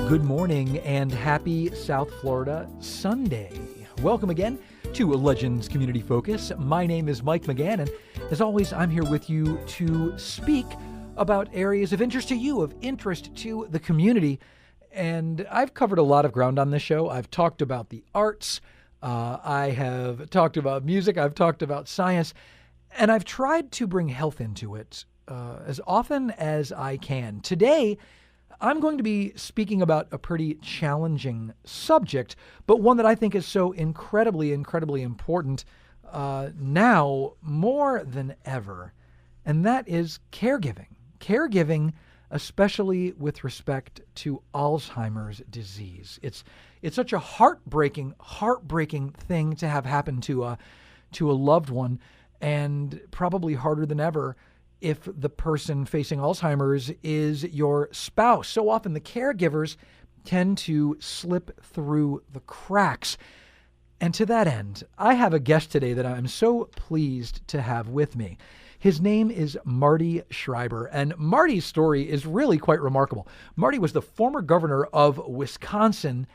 Good morning and happy South Florida Sunday. Welcome again to Legends Community Focus. My name is Mike McGann, and as always, I'm here with you to speak about areas of interest to you, of interest to the community. And I've covered a lot of ground on this show. I've talked about the arts, I have talked about music, I've talked about science, and I've tried to bring health into it as often as I can. Today, I'm going to be speaking about a pretty challenging subject, but one that I think is so incredibly important now more than ever, and that is caregiving. Caregiving, especially with respect to Alzheimer's disease. It's such a heartbreaking thing to have happen to a loved one, and probably harder than ever if the person facing Alzheimer's is your spouse. So often the caregivers tend to slip through the cracks. And to that end, I have a guest today that I'm so pleased to have with me. His name is Marty Schreiber, and Marty's story is really quite remarkable. Marty was the former governor of Wisconsin,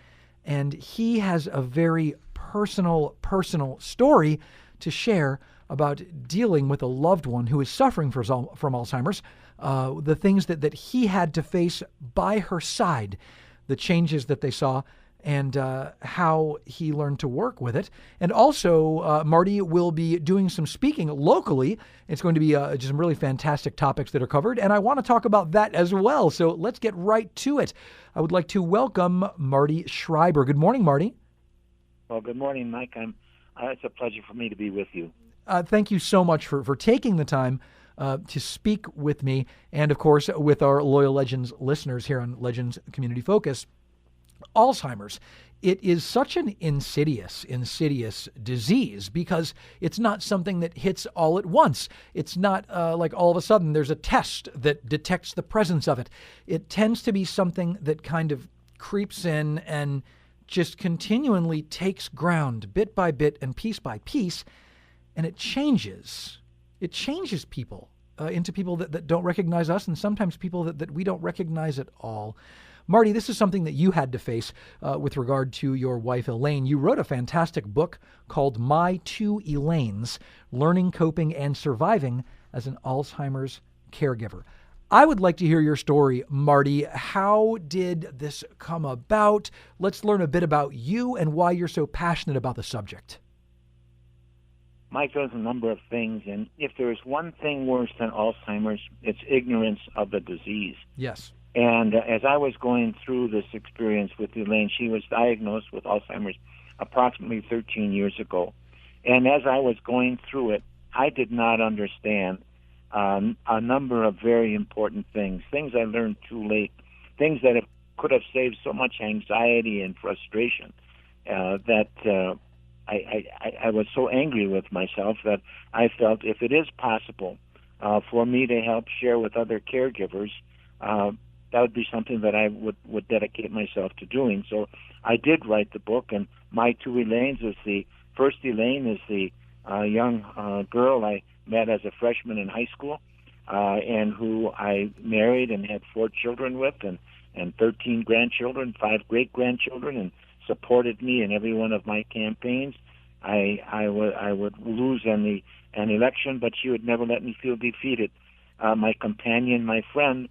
and he has a very personal story to share about dealing with a loved one who is suffering from Alzheimer's, the things that he had to face by her side, the changes that they saw, and how he learned to work with it. And also, Marty will be doing some speaking locally. It's going to be just some really fantastic topics that are covered, and I want to talk about that as well. So let's get right to it. I would like to welcome Marty Schreiber. Good morning, Marty. Well, good morning, Mike. It's a pleasure for me to be with you. Thank you so much for taking the time to speak with me, and of course with our loyal Legends listeners here on Legends Community Focus. Alzheimer's, it is such an insidious disease because it's not something that hits all at once. It's not like all of a sudden there's a test that detects the presence of it. It tends to be something that kind of creeps in and just continually takes ground bit by bit and piece by piece. And it changes people into people that don't recognize us, and sometimes people that we don't recognize at all. Marty, this is something that you had to face with regard to your wife, Elaine. You wrote a fantastic book called My Two Elaines, Learning, Coping, and Surviving as an Alzheimer's Caregiver. I would like to hear your story, Marty. How did this come about? Let's learn a bit about you and why you're so passionate about the subject. Mike, there's a number of things, and if there is one thing worse than Alzheimer's, it's ignorance of the disease. Yes. And as I was going through this experience with Elaine, she was diagnosed with Alzheimer's approximately 13 years ago. And as I was going through it, I did not understand a number of very important things I learned too late, things that could have saved so much anxiety and frustration that I was so angry with myself that I felt if it is possible for me to help share with other caregivers, that would be something that I would dedicate myself to doing. So I did write the book, and My Two Elaines is the first Elaine is the young girl I met as a freshman in high school, and who I married and had 4 children with, and 13 grandchildren, 5 great-grandchildren, and supported me in every one of my campaigns. I would lose an election, but she would never let me feel defeated. My companion, my friend.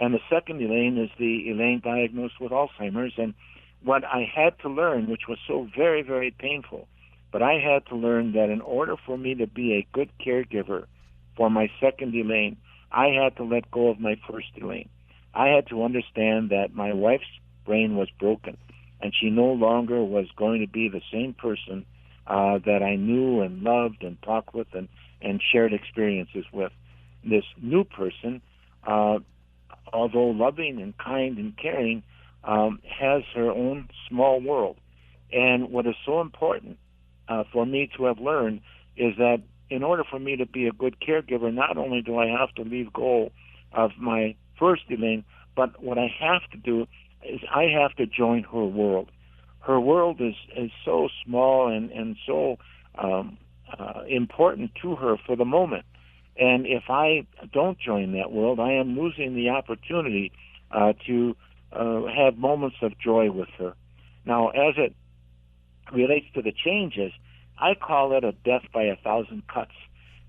And the second Elaine is the Elaine diagnosed with Alzheimer's. And what I had to learn, which was so very, very painful, but I had to learn that in order for me to be a good caregiver for my second Elaine, I had to let go of my first Elaine. I had to understand that my wife's brain was broken, and she no longer was going to be the same person that I knew and loved and talked with and shared experiences with. This new person, although loving and kind and caring, has her own small world. And what is so important for me to have learned is that in order for me to be a good caregiver, not only do I have to leave go of my first Elaine, but what I have to do is I have to join her world. Her world is so small and so important to her for the moment. And if I don't join that world, I am losing the opportunity to have moments of joy with her. Now, as it relates to the changes, I call it a death by 1,000 cuts.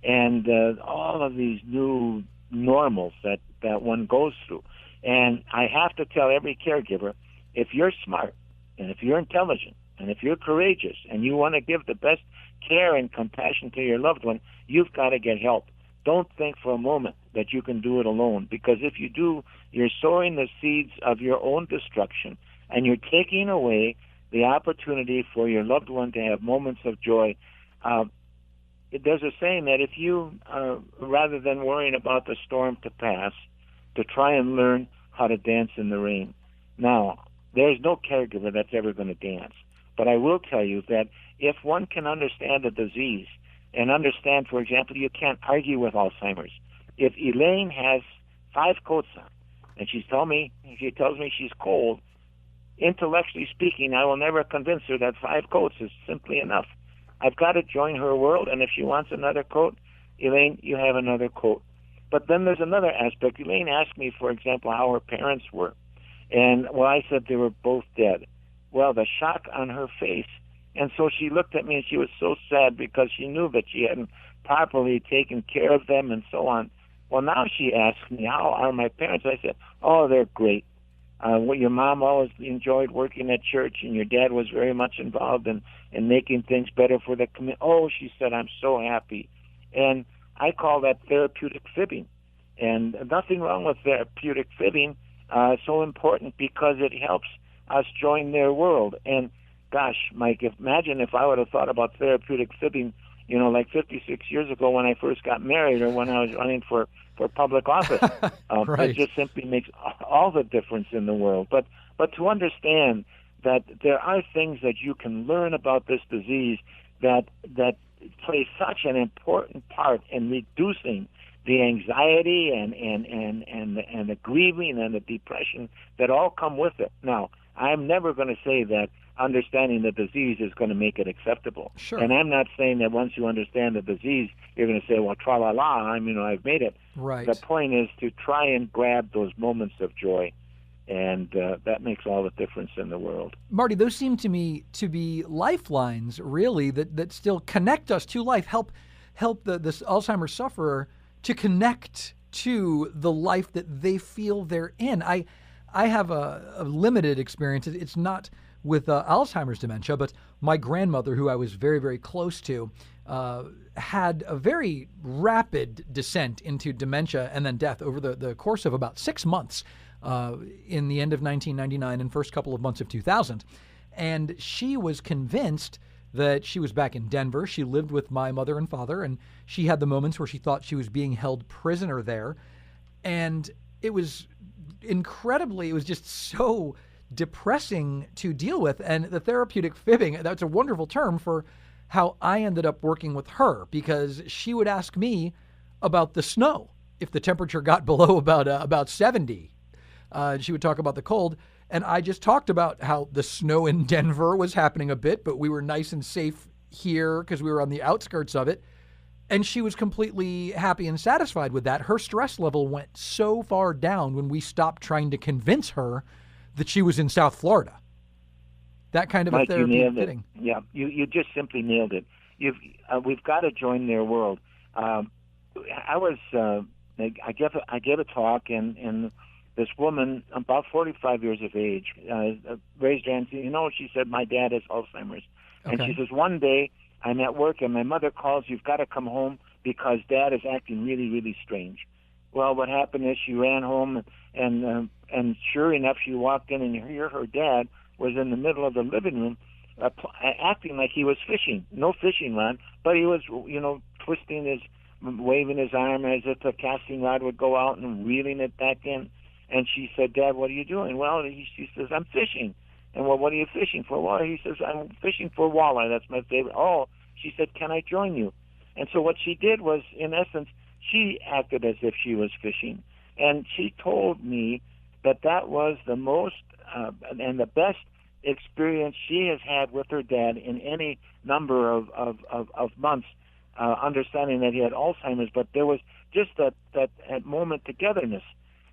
And all of these new normals that one goes through. And I have to tell every caregiver, if you're smart, and if you're intelligent, and if you're courageous, and you want to give the best care and compassion to your loved one, you've got to get help. Don't think for a moment that you can do it alone, because if you do, you're sowing the seeds of your own destruction, and you're taking away the opportunity for your loved one to have moments of joy. There's a saying that if you, rather than worrying about the storm to pass, to try and learn how to dance in the rain. Now, there's no caregiver that's ever going to dance. But I will tell you that if one can understand the disease and understand, for example, you can't argue with Alzheimer's. If Elaine has 5 coats on and she tells me she's cold, intellectually speaking, I will never convince her that 5 coats is simply enough. I've got to join her world, and if she wants another coat, Elaine, you have another coat. But then there's another aspect. Elaine asked me, for example, how her parents were. And, well, I said they were both dead. Well, the shock on her face. And so she looked at me, and she was so sad because she knew that she hadn't properly taken care of them and so on. Well, now she asks me, how are my parents? I said, oh, they're great. Your mom always enjoyed working at church, and your dad was very much involved in making things better for the community. Oh, she said, I'm so happy. And I call that therapeutic fibbing. And nothing wrong with therapeutic fibbing. So important because it helps us join their world. And gosh, Mike, imagine if I would have thought about therapeutic fibbing, like 56 years ago when I first got married or when I was running for public office. Right. It just simply makes all the difference in the world. But to understand that there are things that you can learn about this disease that play such an important part in reducing the anxiety and the grieving and the depression that all come with it. Now, I'm never going to say that understanding the disease is going to make it acceptable. Sure. And I'm not saying that once you understand the disease, you're going to say, well, tra-la-la, I've made it. Right. The point is to try and grab those moments of joy, and that makes all the difference in the world. Marty, those seem to me to be lifelines, really, that still connect us to life, help this Alzheimer's sufferer to connect to the life that they feel they're in. I have a limited experience. It's not with Alzheimer's dementia, but my grandmother, who I was very, very close to, had a very rapid descent into dementia and then death over the course of about 6 months in the end of 1999 and first couple of months of 2000. And she was convinced that she was back in Denver. She lived with my mother and father, and she had the moments where she thought she was being held prisoner there. And it was just so depressing to deal with. And the therapeutic fibbing, that's a wonderful term for how I ended up working with her, because she would ask me about the snow. If the temperature got below about 70, she would talk about the cold. And I just talked about how the snow in Denver was happening a bit, but we were nice and safe here because we were on the outskirts of it. And she was completely happy and satisfied with that. Her stress level went so far down when we stopped trying to convince her that she was in South Florida. That kind of Mike, a therapeutic fitting. Yeah, you just simply nailed it. We've got to join their world. I gave a talk, and this woman, about 45 years of age, raised her hand. She said, my dad has Alzheimer's. Okay. And she says, one day I'm at work and my mother calls, you've got to come home because Dad is acting really, really strange. Well, what happened is she ran home, and sure enough, she walked in, and here her dad was in the middle of the living room acting like he was fishing. No fishing rod, but he was, waving his arm as if the casting rod would go out and reeling it back in. And she said, Dad, what are you doing? Well, she says, I'm fishing. And, well, what are you fishing for? Well, he says, I'm fishing for walleye. That's my favorite. Oh, she said, can I join you? And so what she did was, in essence, she acted as if she was fishing. And she told me that was the most and the best experience she has had with her dad in any number of months, understanding that he had Alzheimer's. But there was just that moment togetherness.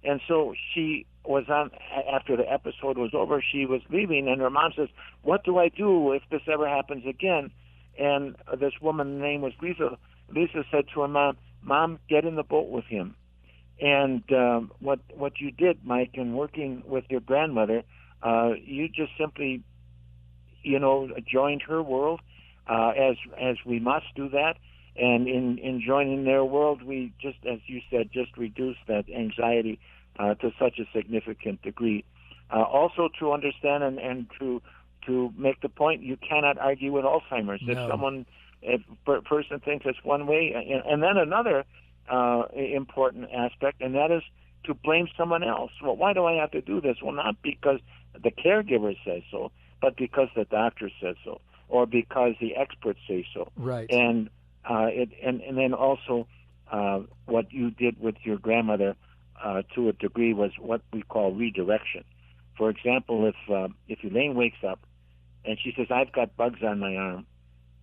And so she was on after the episode was over. She was leaving, and her mom says, "What do I do if this ever happens again?" And this woman's name was Lisa. Lisa said to her mom, "Mom, get in the boat with him." And what you did, Mike, in working with your grandmother, you just simply, joined her world, as we must do that. And in joining their world, we just, as you said, just reduce that anxiety to such a significant degree. Also, to understand and to make the point, you cannot argue with Alzheimer's. No. If a person thinks it's one way, and then another important aspect, and that is to blame someone else. Well, why do I have to do this? Well, not because the caregiver says so, but because the doctor says so, or because the experts say so. Right. And then also what you did with your grandmother to a degree was what we call redirection. For example, if Elaine wakes up and she says, "I've got bugs on my arm,"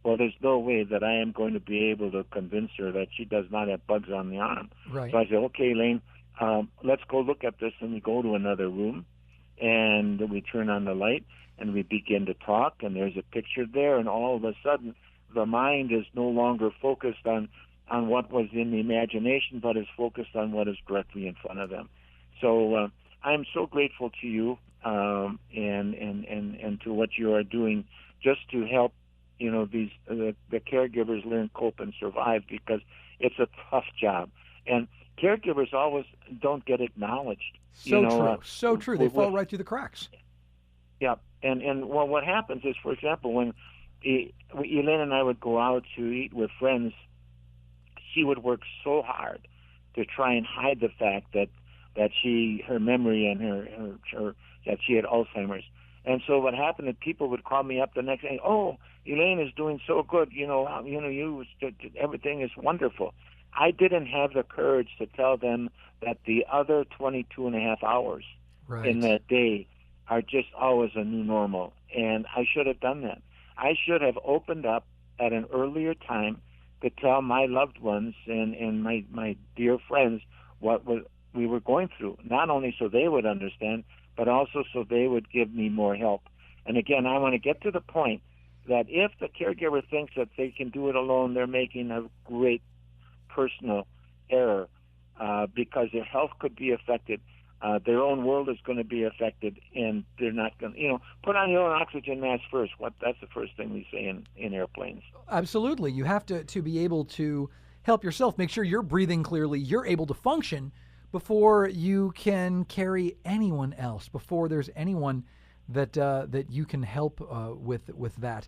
well, there's no way that I am going to be able to convince her that she does not have bugs on the arm. Right. So I say, "Okay, Elaine, let's go look at this," and we go to another room, and we turn on the light, and we begin to talk, and there's a picture there, and all of a sudden, the mind is no longer focused on what was in the imagination, but is focused on what is directly in front of them. So I'm so grateful to you and to what you are doing just to help the caregivers learn, cope, and survive, because it's a tough job. And caregivers always don't get acknowledged. So true. They fall right through the cracks. Yeah. And well, what happens is, for example, when Elaine and I would go out to eat with friends, she would work so hard to try and hide the fact that her memory and her that she had Alzheimer's. And so what happened is people would call me up the next day, "Oh, Elaine is doing so good. Everything is wonderful." I didn't have the courage to tell them that the other 22 and a half hours in that day are just always a new normal. And I should have done that. I should have opened up at an earlier time to tell my loved ones and my dear friends what we were going through, not only so they would understand, but also so they would give me more help. And again, I want to get to the point that if the caregiver thinks that they can do it alone, they're making a great personal error, because their health could be affected. Their own world is going to be affected, and they're not going to, put on your own oxygen mask first. That's the first thing we say in airplanes. Absolutely. You have to be able to help yourself, make sure you're breathing clearly, you're able to function before you can carry anyone else, before there's anyone that you can help with that.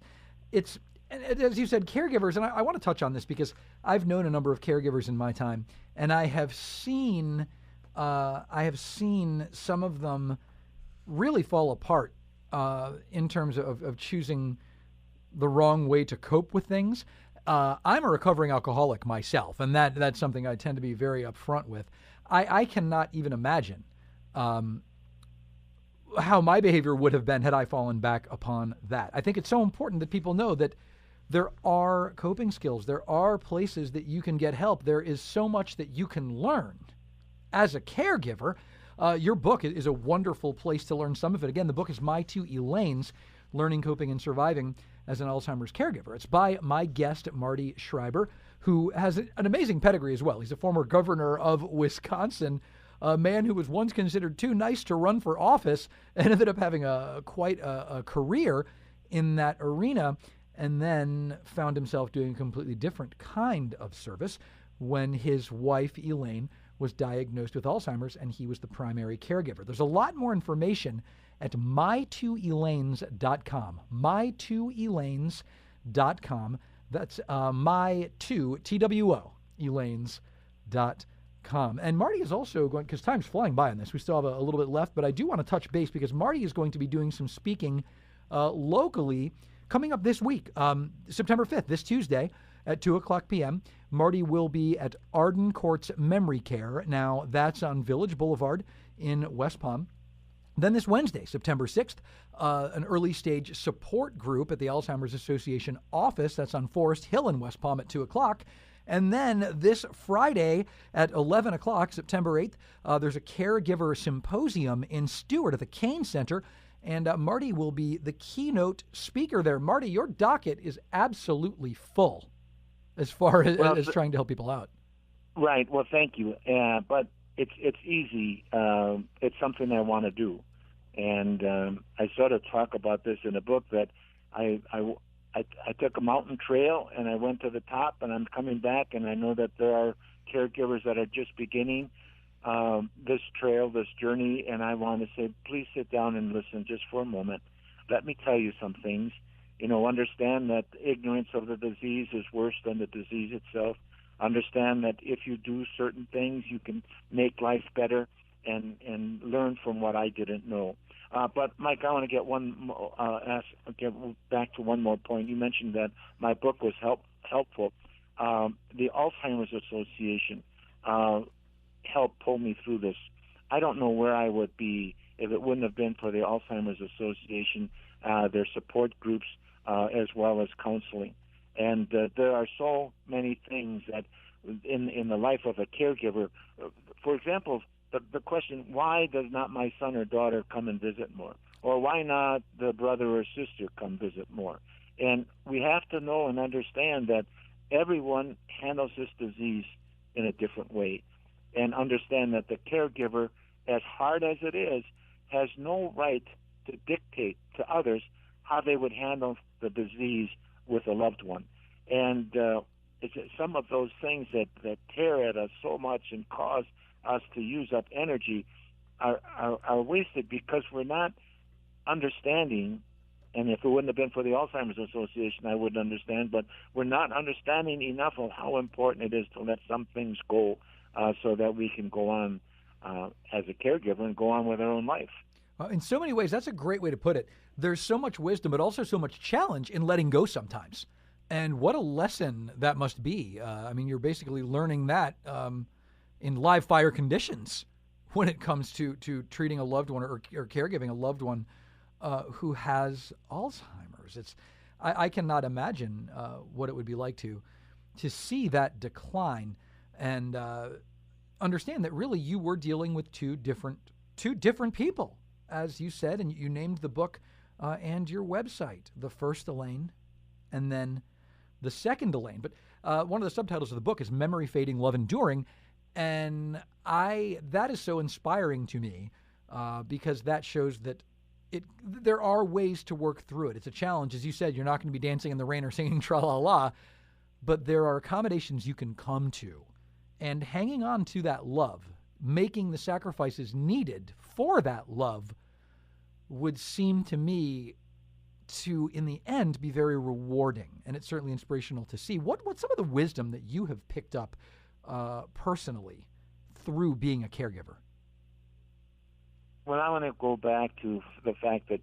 It's, as you said, caregivers, and I want to touch on this because I've known a number of caregivers in my time, and I have seen some of them really fall apart in terms of choosing the wrong way to cope with things. I'm a recovering alcoholic myself, and that's something I tend to be very upfront with. I cannot even imagine how my behavior would have been had I fallen back upon that. I think it's so important that people know that there are coping skills. There are places that you can get help. There is so much that you can learn as a caregiver. Your book is a wonderful place to learn some of it. Again, the book is My Two Elaines, Learning, Coping, and Surviving as an Alzheimer's Caregiver. It's by my guest, Marty Schreiber, who has an amazing pedigree as well. He's a former governor of Wisconsin, a man who was once considered too nice to run for office and ended up having quite a career in that arena, and then found himself doing a completely different kind of service when his wife, Elaine, was diagnosed with Alzheimer's, and he was the primary caregiver. There's a lot more information at my2elaines.com. my2elaines.com. That's my2, T-W-O, Elaines.com. And Marty is also going, because time's flying by on this, we still have a little bit left, but I do want to touch base because Marty is going to be doing some speaking locally coming up this week, September 5th, this Tuesday at 2 o'clock p.m. Marty will be at Arden Courts Memory Care. Now, that's on Village Boulevard in West Palm. Then this Wednesday, September 6th, an early stage support group at the Alzheimer's Association office. That's on Forest Hill in West Palm at 2 o'clock. And then this Friday at 11 o'clock, September 8th, there's a caregiver symposium in Stewart at the Kane Center. And Marty will be the keynote speaker there. Marty, your docket is absolutely full as far as trying to help people out. Right. Well, thank you. But it's easy. It's something I want to do. And I sort of talk about this in a book that I took a mountain trail and I went to the top, and I'm coming back, and I know that there are caregivers that are just beginning this trail, this journey, and I want to say, please sit down and listen just for a moment. Let me tell you some things. Understand that ignorance of the disease is worse than the disease itself. Understand that if you do certain things, you can make life better and learn from what I didn't know. But Mike, I want to get back to one more point. You mentioned that my book was helpful. The Alzheimer's Association helped pull me through this. I don't know where I would be if it wouldn't have been for the Alzheimer's Association, their support groups, as well as counseling. And there are so many things that in the life of a caregiver. For example, the question, why does not my son or daughter come and visit more? Or why not the brother or sister come visit more? And we have to know and understand that everyone handles this disease in a different way, and understand that the caregiver, as hard as it is, has no right to dictate to others how they would handle the disease with a loved one. And it's some of those things that tear at us so much and cause us to use up energy are wasted because we're not understanding. And if it wouldn't have been for the Alzheimer's Association, I wouldn't understand. But we're not understanding enough of how important it is to let some things go so that we can go on as a caregiver and go on with our own life. In so many ways, that's a great way to put it. There's so much wisdom, but also so much challenge in letting go sometimes. And what a lesson that must be. You're basically learning that in live fire conditions when it comes to treating a loved one or caregiving a loved one who has Alzheimer's. I cannot imagine what it would be like to see that decline and understand that really you were dealing with two different people, as you said, and you named the book and your website, the first Elaine, and then the second Elaine. But one of the subtitles of the book is Memory Fading, Love Enduring, and that is so inspiring to me because that shows that there are ways to work through it. It's a challenge. As you said, you're not going to be dancing in the rain or singing tra-la-la, but there are accommodations you can come to. And hanging on to that love, making the sacrifices needed for that love would seem to me to, in the end, be very rewarding. And it's certainly inspirational to see. What's some of the wisdom that you have picked up personally through being a caregiver? Well, I want to go back to the fact that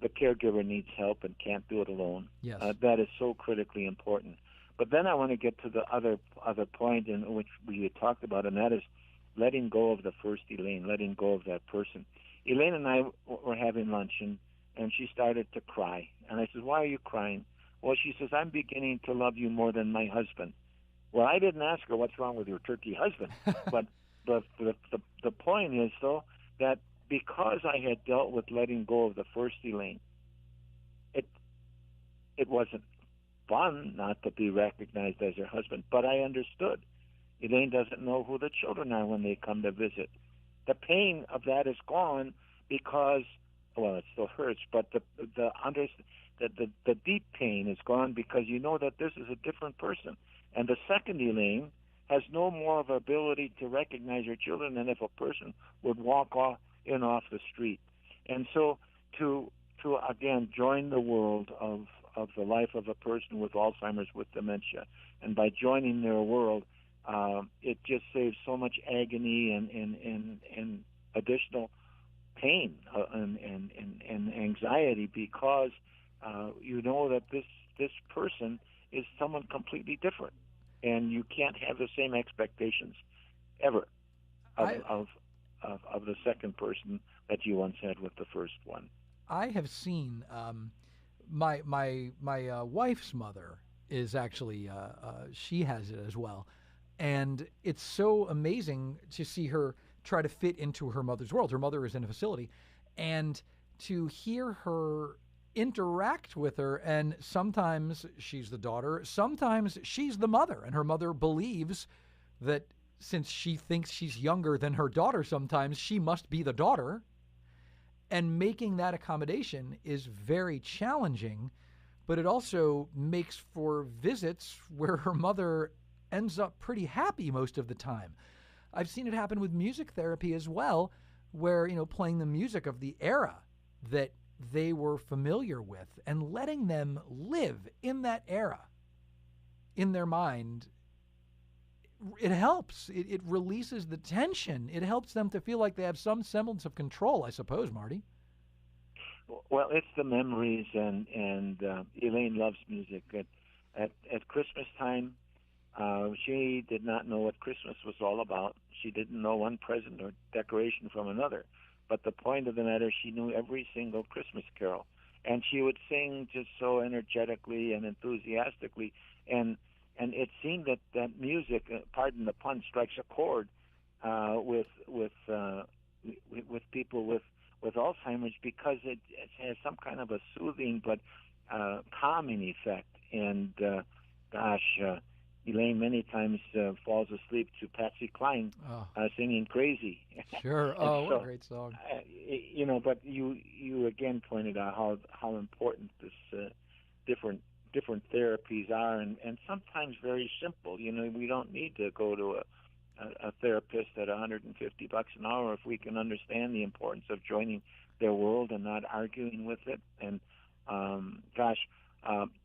the caregiver needs help and can't do it alone. Yes. That is so critically important. But then I want to get to the other point in which we had talked about, and that is letting go of the first Elaine, letting go of that person. Elaine and I were having lunch, and she started to cry. And I said, why are you crying? Well, she says, I'm beginning to love you more than my husband. Well, I didn't ask her what's wrong with your turkey husband. But the point is, though, that because I had dealt with letting go of the first Elaine, it wasn't fun not to be recognized as her husband, but I understood. Elaine doesn't know who the children are when they come to visit. The pain of that is gone because, well, it still hurts, but the deep pain is gone because you know that this is a different person. And the second Elaine has no more of ability to recognize her children than if a person would walk off the street. And so to again join the world of the life of a person with Alzheimer's, with dementia, and by joining their world, it just saves so much agony and additional pain and anxiety because you know that this person is someone completely different, and you can't have the same expectations ever of the second person that you once had with the first one. I have seen my wife's mother is actually, she has it as well. And it's so amazing to see her try to fit into her mother's world. Her mother is in a facility. And to hear her interact with her, and sometimes she's the daughter, sometimes she's the mother, and her mother believes that since she thinks she's younger than her daughter sometimes, she must be the daughter. And making that accommodation is very challenging, but it also makes for visits where her mother ends up pretty happy most of the time. I've seen it happen with music therapy as well, where, playing the music of the era that they were familiar with and letting them live in that era in their mind, it helps. It releases the tension. It helps them to feel like they have some semblance of control, I suppose, Marty. Well, it's the memories, and Elaine loves music. At Christmas time, she did not know what Christmas was all about. She didn't know one present or decoration from another. But the point of the matter, she knew every single Christmas carol. And she would sing just so energetically and enthusiastically. And it seemed that music, pardon the pun, strikes a chord with people with Alzheimer's, because it has some kind of a soothing but calming effect. And Elaine many times falls asleep to Patsy Cline singing "Crazy." Sure. Oh, what a great song. But you again pointed out how important this different therapies are, and sometimes very simple. We don't need to go to a therapist at $150 an hour if we can understand the importance of joining their world and not arguing with it. And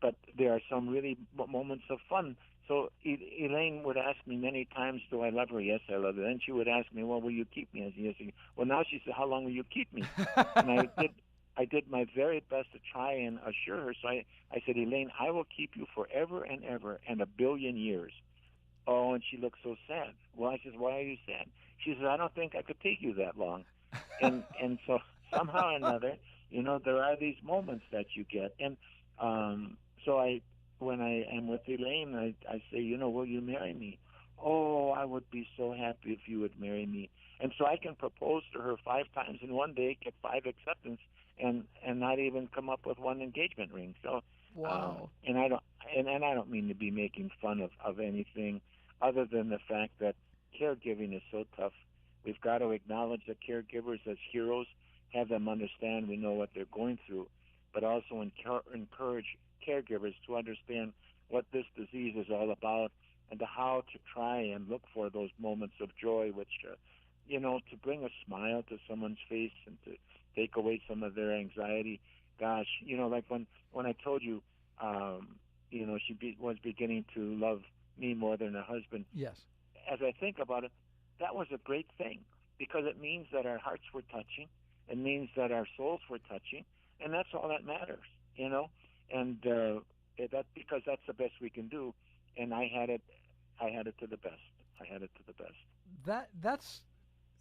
but there are some really moments of fun. So Elaine would ask me many times, "Do I love her?" "Yes, I love her." Then she would ask me, "Well, will you keep me?" I said, "Yes." Well, now she said, "How long will you keep me?" And I did my very best to try and assure her. So I said, "Elaine, I will keep you forever and ever and 1,000,000,000 years." Oh, and she looked so sad. Well, I said, "Why are you sad?" She said, "I don't think I could take you that long." And so somehow or another, there are these moments that you get. And so when I am with Elaine, I say, "Will you marry me?" "Oh, I would be so happy if you would marry me." And so I can propose to her 5 times in one day, get 5 acceptance, and not even come up with one engagement ring. So, wow. And I don't mean to be making fun of anything, other than the fact that caregiving is so tough. We've got to acknowledge the caregivers as heroes, have them understand we know what they're going through, but also encourage caregivers to understand what this disease is all about, and to how to try and look for those moments of joy, which, to bring a smile to someone's face and to take away some of their anxiety. Gosh, like when I told you, she was beginning to love me more than her husband. Yes. As I think about it, that was a great thing, because it means that our hearts were touching. It means that our souls were touching, and that's all that matters, And because that's the best we can do. And I had it to the best. I had it to the best. That's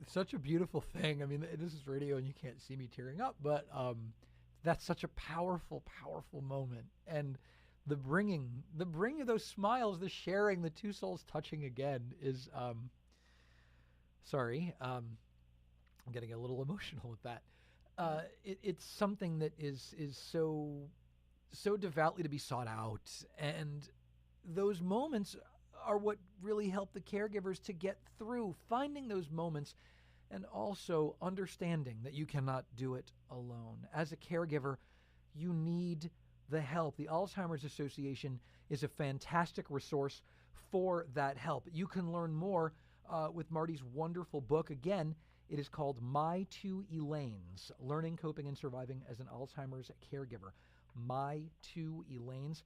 such a beautiful thing. I mean, this is radio and you can't see me tearing up, but that's such a powerful, powerful moment. And the bringing of those smiles, the sharing, the two souls touching again is, sorry, I'm getting a little emotional with that. It's something that is so devoutly to be sought out. And those moments are what really help the caregivers to get through, finding those moments, and also understanding that you cannot do it alone. As a caregiver, you need the help. The Alzheimer's Association is a fantastic resource for that help. You can learn more with Marty's wonderful book. Again, it is called My Two Elaines, Learning, Coping, and Surviving as an Alzheimer's Caregiver. My Two Elaines.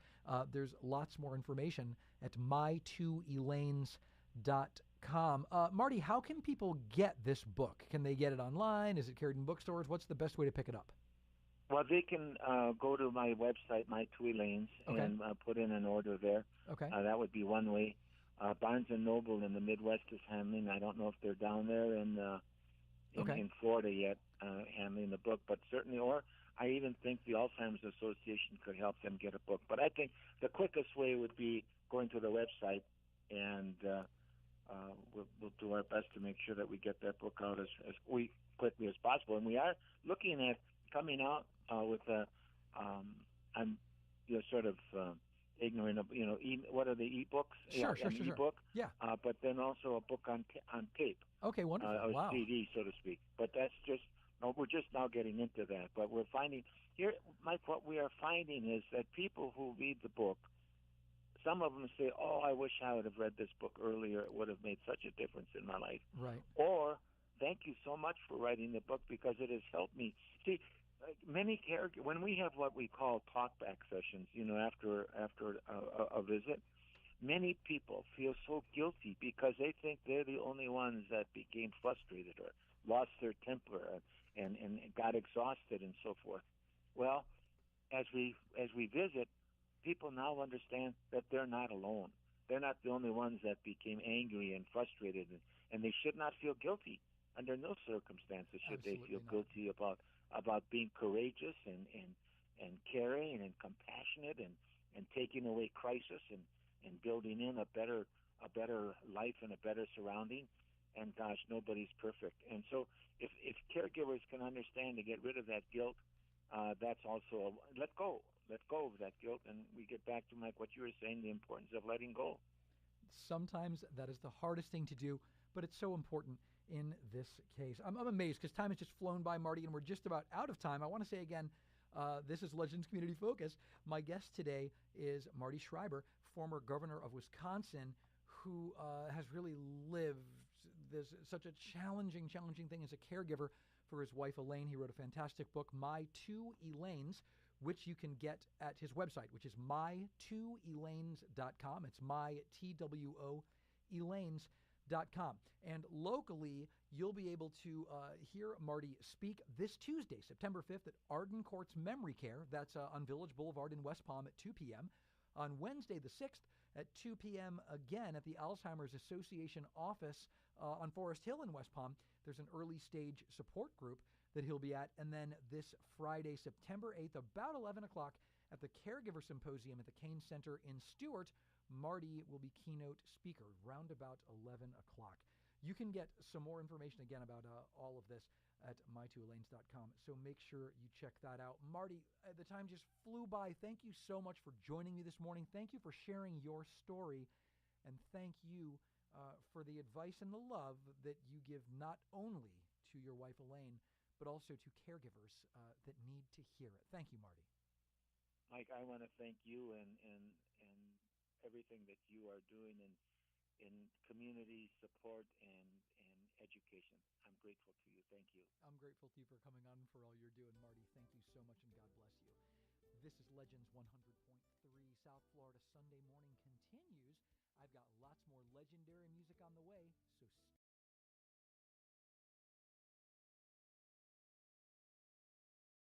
There's lots more information at my2elaines.com. Marty, how can people get this book? Can they get it online? Is it carried in bookstores? What's the best way to pick it up? Well, they can go to my website, My Two Elaines, and put in an order there. Okay. That would be one way. Barnes & Noble in the Midwest is handling. I don't know if they're down there in Florida yet, handling the book, but certainly, or I even think the Alzheimer's Association could help them get a book. But I think the quickest way would be going to the website, and we'll do our best to make sure that we get that book out as quickly as possible. And we are looking at coming out with a, I'm sort of ignorant of, what are the e-books? Sure. E-book. Yeah. But then also a book on tape. Okay, wonderful. A Wow. CD, so to speak. But that's just, we're just now getting into that. But we're finding, here, Mike, what we are finding is that people who read the book, some of them say, oh, I wish I would have read this book earlier. It would have made such a difference in my life. Right. Or, thank you so much for writing the book because it has helped me. See, many caregivers, when we have what we call talkback sessions, after a visit, many people feel so guilty because they think they're the only ones that became frustrated or lost their temper and got exhausted and so forth. Well, as we visit, people now understand that they're not alone. They're not the only ones that became angry and frustrated, and they should not feel guilty. Under no circumstances should Absolutely they feel not. guilty about being courageous and caring and compassionate and taking away crisis and building in a better life and a better surrounding. And gosh, nobody's perfect. And so if caregivers can understand to get rid of that guilt, that's also let go of that guilt, and we get back to, Mike, what you were saying, the importance of letting go. Sometimes that is the hardest thing to do, but it's so important in this case. I'm amazed because time has just flown by, Marty, and we're just about out of time. I want to say again, this is Legends Community Focus. My guest today is Marty Schreiber, former governor of Wisconsin, who has really lived such a challenging thing as a caregiver for his wife, Elaine. He wrote a fantastic book, My Two Elaines, which you can get at his website, which is my2elaines.com. It's my-T-W-O Elaines.com. And locally, you'll be able to hear Marty speak this Tuesday, September 5th at Arden Courts Memory Care. That's on Village Boulevard in West Palm at 2 p.m. On Wednesday, the 6th, at 2 p.m., again at the Alzheimer's Association office on Forest Hill in West Palm, there's an early stage support group that he'll be at. And then this Friday, September 8th, about 11 o'clock, at the Caregiver Symposium at the Kane Center in Stewart, Marty will be keynote speaker, round about 11 o'clock. You can get some more information, again, about all of this at my2elaines.com, so make sure you check that out. Marty, the time just flew by. Thank you so much for joining me this morning. Thank you for sharing your story, and thank you for the advice and the love that you give not only to your wife, Elaine, but also to caregivers that need to hear it. Thank you, Marty. Mike, I want to thank you and everything that you are doing in community support and education. I'm grateful to you. Thank you. I'm grateful to you for coming on and for all you're doing, Marty. Thank you so much, and God bless you. This is Legends 100.3. South Florida Sunday Morning continues. I've got lots more legendary music on the way.